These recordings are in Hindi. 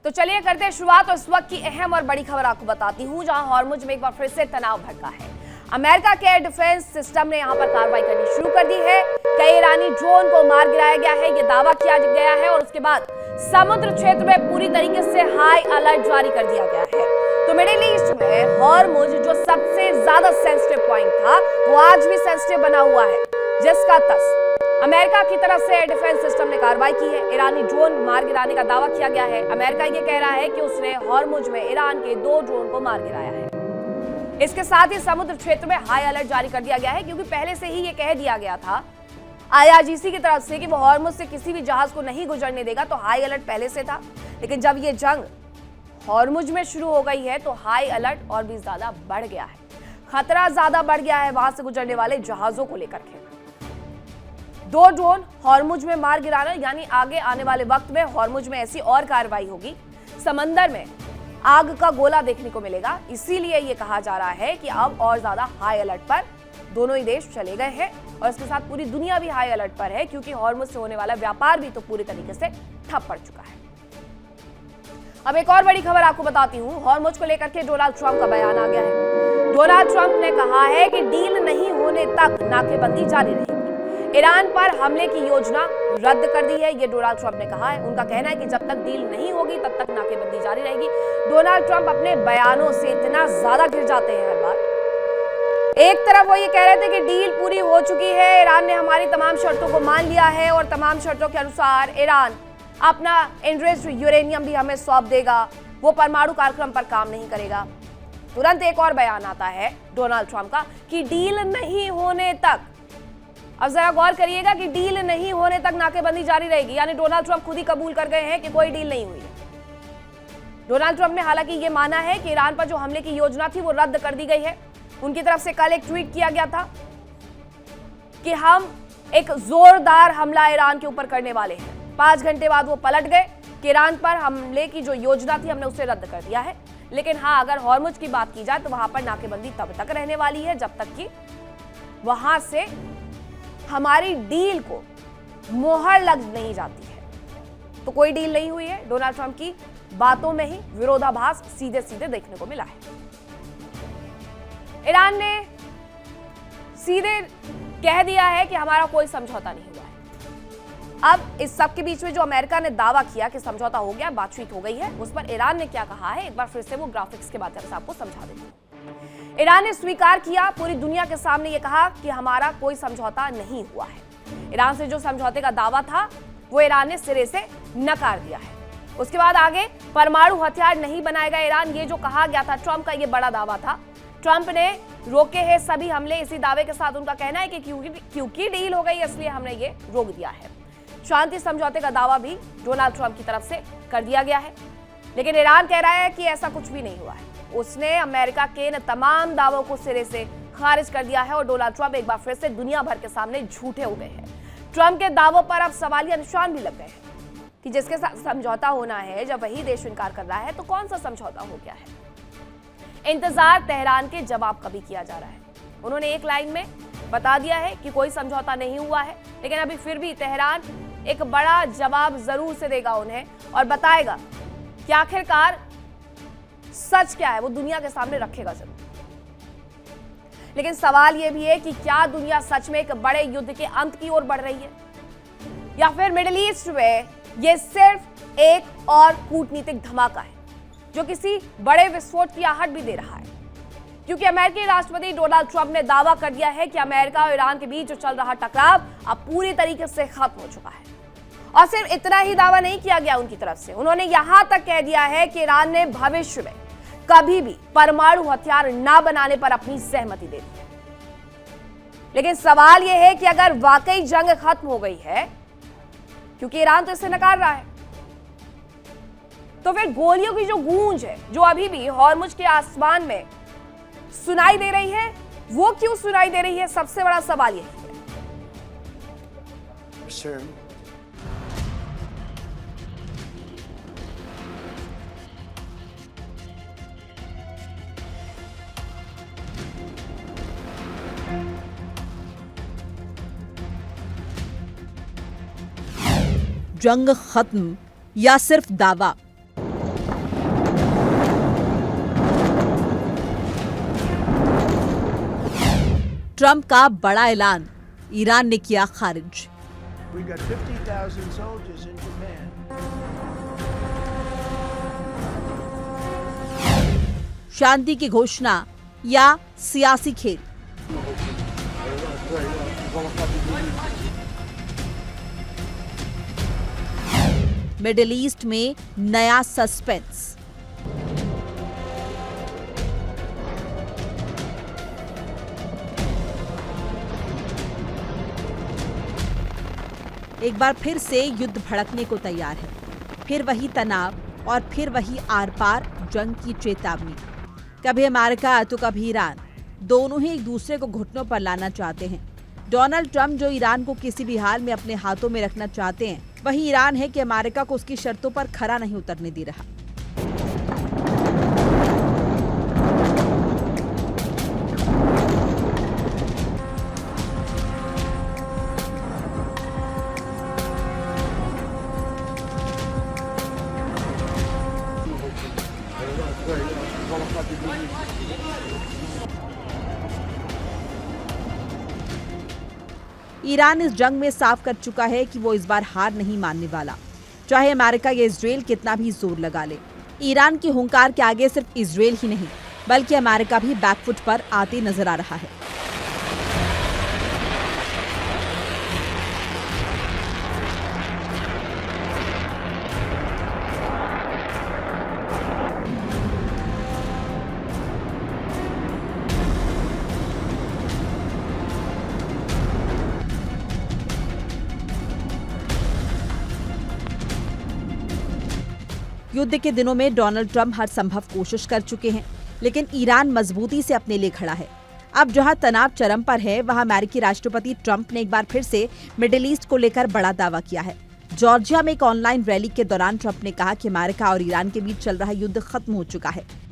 तो चलिए करते हैं शुरुआत और इस वक्त की अहम और बड़ी खबर आपको बताती हूं, जहां हॉर्मुज में एक बार फिर से तनाव भड़का है। अमेरिका के डिफेंस सिस्टम ने यहां पर कार्रवाई करनी शुरू कर दी है। कई ईरानी ड्रोन को मार गिराया गया है, यह दावा किया गया है और उसके बाद समुद्र क्षेत्र में पूरी तरीके से हाई अलर्ट जारी कर दिया गया है। तो मिडिल ईस्ट में हॉर्मुज जो सबसे ज्यादा सेंसिटिव पॉइंट था, वो आज भी सेंसिटिव बना हुआ है, जिसका तस अमेरिका की तरफ से एयर डिफेंस सिस्टम ने कार्रवाई की है। ईरानी ड्रोन मार गिराने का दावा किया गया है। अमेरिका ये कह रहा है कि उसने हॉर्मुज में ईरान के 2 ड्रोन को मार गिराया है। इसके साथ ही समुद्र क्षेत्र में हाई अलर्ट जारी कर दिया गया है, क्योंकि पहले से ही ये कह दिया गया था IRGC की तरफ से कि वो हॉर्मुज से किसी भी जहाज को नहीं गुजरने देगा। तो हाई अलर्ट पहले से था, लेकिन जब ये जंग हॉर्मुज में शुरू हो गई है तो हाई अलर्ट और भी ज्यादा बढ़ गया है। खतरा ज्यादा बढ़ गया है वहां से गुजरने वाले जहाजों को लेकर के। 2 ड्रोन हॉर्मुज में मार गिराना, यानी आगे आने वाले वक्त में हॉर्मुज में ऐसी और कार्रवाई होगी, समंदर में आग का गोला देखने को मिलेगा। इसीलिए यह कहा जा रहा है कि अब और ज्यादा हाई अलर्ट पर दोनों ही देश चले गए हैं और इसके साथ पूरी दुनिया भी हाई अलर्ट पर है, क्योंकि हॉर्मुज से होने वाला व्यापार भी तो पूरी तरीके से ठप पड़ चुका है। अब एक और बड़ी खबर आपको बताती हूं, हॉर्मुज को लेकर के डोनाल्ड ट्रंप का बयान आ गया है। डोनाल्ड ट्रंप ने कहा है कि डील नहीं होने तक नाकेबंदी जारी रहेगी। ईरान पर हमले की योजना रद्द कर दी है, ये डोनाल्ड ट्रंप ने कहा है। उनका कहना है कि जब तक डील नहीं होगी तब तक नाकेबंदी जारी रहेगी। डोनाल्ड ट्रंप अपने बयानों से इतना ज्यादा गिर जाते हैं हर बार। एक तरफ वो ये कह रहे थे कि डील पूरी हो चुकी है, ईरान ने हमारी तमाम शर्तों को मान लिया है और तमाम शर्तों के अनुसार ईरान अपना एनरिच्ड यूरेनियम भी हमें सौंप देगा, वो परमाणु कार्यक्रम पर काम नहीं करेगा। तुरंत एक और बयान आता है डोनाल्ड ट्रंप का कि डील नहीं होने तक, अब जरा गौर करिएगा कि डील नहीं होने तक नाकेबंदी जारी रहेगी। यानी डोनाल्ड ट्रंप खुद ही कबूल कर गए हैं कि कोई डील नहीं हुई है। डोनाल्ड ट्रंप ने हालांकि ये माना है कि ईरान पर जो हमले की योजना थी वो रद्द कर दी गई है। उनकी तरफ से कल एक ट्वीट किया गया था कि हम एक जोरदार हमला ईरान के ऊपर करने वाले हैं। 5 घंटे बाद वो पलट गए कि ईरान पर हमले की जो योजना थी हमने उसे रद्द कर दिया है। लेकिन हाँ, अगर हॉर्मुज की बात की जाए तो वहां पर नाकेबंदी तब तक रहने वाली है जब तक कि वहां से हमारी डील को मोहर लग नहीं जाती है। तो कोई डील नहीं हुई है। डोनाल्ड ट्रंप की बातों में ही विरोधाभास सीधे सीधे देखने को मिला है। ईरान ने सीधे कह दिया है कि हमारा कोई समझौता नहीं हुआ है। अब इस सब के बीच में जो अमेरिका ने दावा किया कि समझौता हो गया, बातचीत हो गई है, उस पर ईरान ने क्या कहा है, एक बार फिर से वो ग्राफिक्स के माध्यम से आपको समझा देती हूं। ईरान ने स्वीकार किया, पूरी दुनिया के सामने ये कहा कि हमारा कोई समझौता नहीं हुआ है। ईरान से जो समझौते का दावा था वो ईरान ने सिरे से नकार दिया है। उसके बाद आगे परमाणु हथियार नहीं बनाएगा ईरान, ये जो कहा गया था, ट्रंप का ये बड़ा दावा था। ट्रंप ने रोके हैं सभी हमले। इसी दावे के साथ उनका कहना है कि क्योंकि डील हो गई इसलिए हमने ये रोक दिया है। शांति समझौते का दावा भी डोनाल्ड ट्रंप की तरफ से कर दिया गया है, लेकिन ईरान कह रहा है कि ऐसा कुछ भी नहीं हुआ है। उसने अमेरिका के इन तमाम दावों को सिरे से खारिज कर दिया है और डोनाल्ड ट्रंप एक बार फिर से दुनिया भर के सामने झूठे हो गए हैं। ट्रंप के दावों पर अब सवालिया निशान भी लग गए हैं कि जिसके साथ समझौता होना है, जब वही देश इनकार कर रहा है तो कौन सा समझौता हो गया है। इंतजार तेहरान के जवाब का भी किया जा रहा है। उन्होंने एक लाइन में बता दिया है कि कोई समझौता नहीं हुआ है, लेकिन अभी फिर भी तेहरान एक बड़ा जवाब जरूर से देगा उन्हें और बताएगा कि आखिरकार सच क्या है, वो दुनिया के सामने रखेगा जरूर। लेकिन सवाल यह भी है कि क्या दुनिया सच में एक बड़े युद्ध के अंत की ओर बढ़ रही है, या फिर मिडिल ईस्ट में यह सिर्फ एक और कूटनीतिक धमाका है जो किसी बड़े विस्फोट की आहट भी दे रहा है। क्योंकि अमेरिकी राष्ट्रपति डोनाल्ड ट्रंप ने दावा कर दिया है कि अमेरिका और ईरान के बीच जो चल रहा टकराव अब पूरी तरीके से खत्म हो चुका है। और सिर्फ इतना ही दावा नहीं किया गया उनकी तरफ से, उन्होंने यहां तक कह दिया है कि ईरान ने भविष्य में कभी भी परमाणु हथियार ना बनाने पर अपनी सहमति दे दी है। लेकिन सवाल यह है कि अगर वाकई जंग खत्म हो गई है, क्योंकि ईरान तो इसे नकार रहा है, तो फिर गोलियों की जो गूंज है जो अभी भी हॉर्मुज के आसमान में सुनाई दे रही है, वो क्यों सुनाई दे रही है, सबसे बड़ा सवाल यही है। जंग खत्म या सिर्फ दावा, ट्रंप का बड़ा ऐलान ईरान ने किया खारिज। We got 50,000 soldiers in Japan. शांति की घोषणा या सियासी खेल? मिडिल ईस्ट में नया सस्पेंस। एक बार फिर से युद्ध भड़कने को तैयार है। फिर वही तनाव और फिर वही आर पार जंग की चेतावनी। कभी अमेरिका तो कभी ईरान, दोनों ही एक दूसरे को घुटनों पर लाना चाहते हैं। डोनाल्ड ट्रंप जो ईरान को किसी भी हाल में अपने हाथों में रखना चाहते हैं, वही ईरान है कि अमेरिका को उसकी शर्तों पर खरा नहीं उतरने दे रहा। ईरान इस जंग में साफ कर चुका है कि वो इस बार हार नहीं मानने वाला, चाहे अमेरिका या इजराइल कितना भी जोर लगा ले। ईरान की हुंकार के आगे सिर्फ इजराइल ही नहीं, बल्कि अमेरिका भी बैकफुट पर आते नजर आ रहा है। युद्ध के दिनों में डोनाल्ड ट्रंप हर संभव कोशिश कर चुके हैं, लेकिन ईरान मजबूती से अपने लिए खड़ा है। अब जहां तनाव चरम पर है, वहां अमेरिकी राष्ट्रपति ट्रंप ने एक बार फिर से मिडिल ईस्ट को लेकर बड़ा दावा किया है। जॉर्जिया में एक ऑनलाइन रैली के दौरान ट्रंप ने कहा कि अमेरिका और ईरान के बीच चल रहा युद्ध खत्म हो चुका है।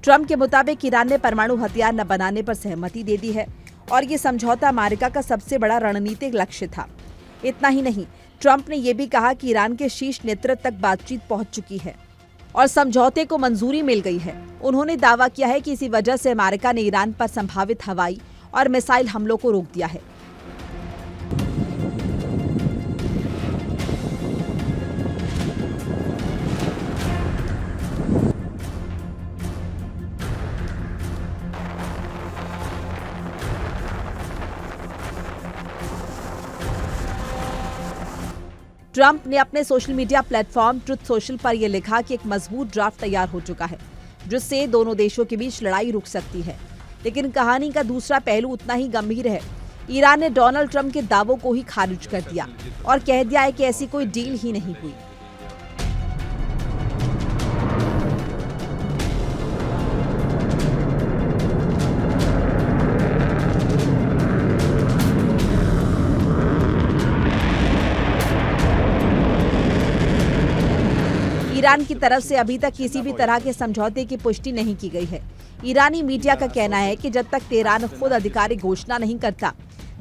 ट्रंप के मुताबिक ईरान ने परमाणु हथियार न बनाने पर सहमति दे दी है और ये समझौता अमेरिका का सबसे बड़ा रणनीतिक लक्ष्य था। इतना ही नहीं, ट्रंप ने यह भी कहा कि ईरान के शीर्ष नेतृत्व तक बातचीत पहुंच चुकी है और समझौते को मंजूरी मिल गई है। उन्होंने दावा किया है कि इसी वजह से अमेरिका ने ईरान पर संभावित हवाई और मिसाइल हमलों को रोक दिया है। ट्रंप ने अपने social media platform truth social पर यह लिखा कि एक मजबूत ड्राफ्ट तैयार हो चुका है, जिससे दोनों देशों के बीच लड़ाई रुक सकती है। लेकिन कहानी का दूसरा पहलू उतना ही गंभीर है। ईरान ने डोनाल्ड ट्रंप के दावों को ही खारिज कर दिया और कह दिया है कि ऐसी कोई डील ही नहीं हुई। ईरान की तरफ से अभी तक किसी भी तरह के समझौते की पुष्टि नहीं की गई है। ईरानी मीडिया का कहना है कि जब तक तेहरान खुद आधिकारिक घोषणा नहीं करता,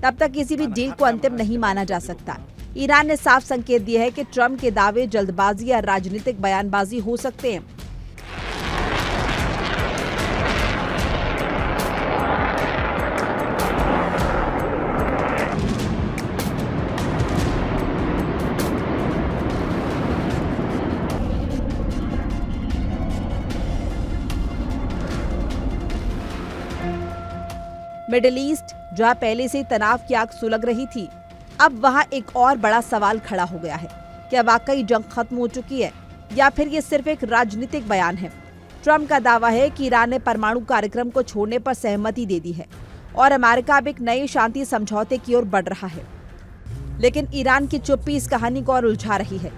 तब तक किसी भी डील को अंतिम नहीं माना जा सकता। ईरान ने साफ संकेत दिया है कि ट्रंप के दावे जल्दबाजी या राजनीतिक बयानबाजी हो सकते हैं। मिडिल ईस्ट, जहां पहले से तनाव की आग सुलग रही थी, अब वहां एक और बड़ा सवाल खड़ा हो गया है। क्या वाकई जंग खत्म हो चुकी है या फिर ये सिर्फ एक राजनीतिक बयान है? ट्रंप का दावा है कि ईरान ने परमाणु कार्यक्रम को छोड़ने पर सहमति दे दी है और अमेरिका अब एक नए शांति समझौते की ओर बढ़ रहा है। लेकिन ईरान की चुप्पी इस कहानी को और उलझा रही है।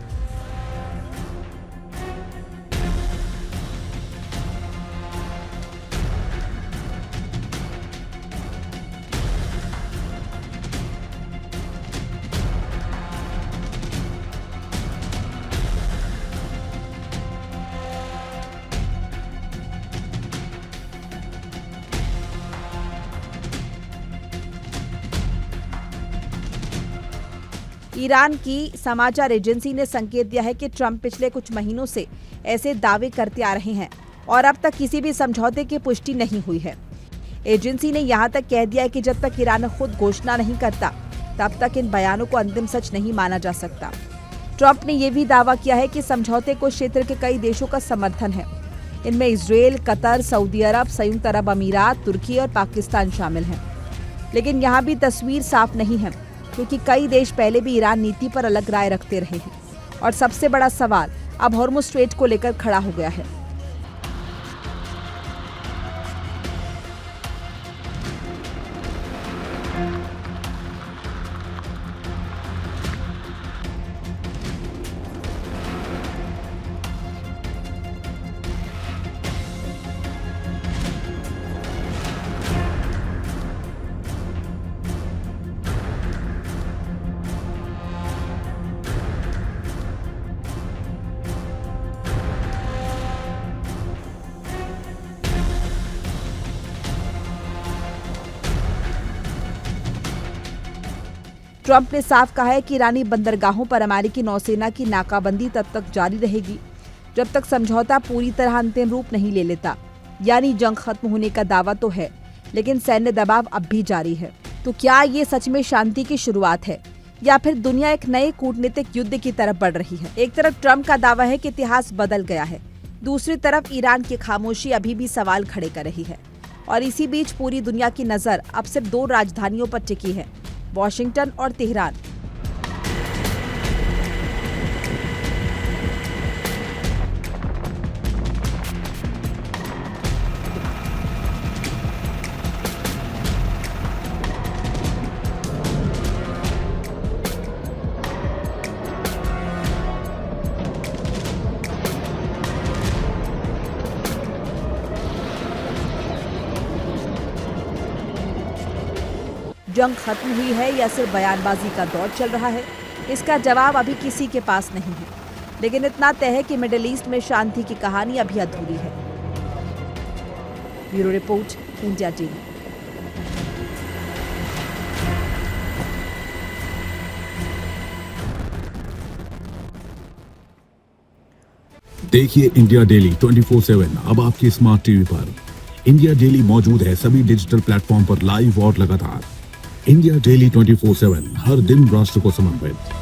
ईरान की समाचार एजेंसी ने संकेत दिया है कि ट्रंप पिछले कुछ महीनों से ऐसे दावे करते आ रहे हैं और अब तक किसी भी समझौते की पुष्टि नहीं हुई है। एजेंसी ने यहां तक कह दिया है कि जब तक ईरान खुद घोषणा नहीं करता तब तक इन बयानों को अंतिम सच नहीं माना जा सकता। ट्रंप ने यह भी दावा किया है कि समझौते को क्षेत्र के कई देशों का समर्थन है। इनमें इजराइल, कतर, सऊदी अरब, संयुक्त अरब अमीरात, तुर्की और पाकिस्तान शामिल हैं। लेकिन यहाँ भी तस्वीर साफ नहीं है, क्योंकि कई देश पहले भी ईरान नीति पर अलग राय रखते रहे हैं और सबसे बड़ा सवाल अब हॉर्मुज़ स्ट्रेट को लेकर खड़ा हो गया है। ट्रंप ने साफ कहा है कि ईरानी बंदरगाहों पर अमेरिकी नौसेना की नाकाबंदी तब तक जारी रहेगी जब तक समझौता पूरी तरह अंतिम रूप नहीं ले लेता। यानी जंग खत्म होने का दावा तो है, लेकिन सैन्य दबाव अब भी जारी है। तो क्या ये सच में शांति की शुरुआत है या फिर दुनिया एक नए कूटनीतिक युद्ध की तरफ बढ़ रही है? एक तरफ ट्रंप का दावा है कि इतिहास बदल गया है, दूसरी तरफ ईरान की खामोशी अभी भी सवाल खड़े कर रही है। और इसी बीच पूरी दुनिया की नजर अब सिर्फ दो राजधानियों पर टिकी है, वॉशिंगटन और तेहरान। जंग खत्म हुई है या सिर्फ बयानबाजी का दौर चल रहा है, इसका जवाब अभी किसी के पास नहीं है। लेकिन इतना तय है कि मिडिल ईस्ट में शांति की कहानी अभी अधूरी है। Bureau report, India TV. देखिए इंडिया डेली 24/7 अब आपकी स्मार्ट टीवी पर। इंडिया डेली मौजूद है सभी डिजिटल प्लेटफॉर्म पर लाइव और लगातार। इंडिया डेली 24/7 हर दिन राष्ट्र को समर्पित।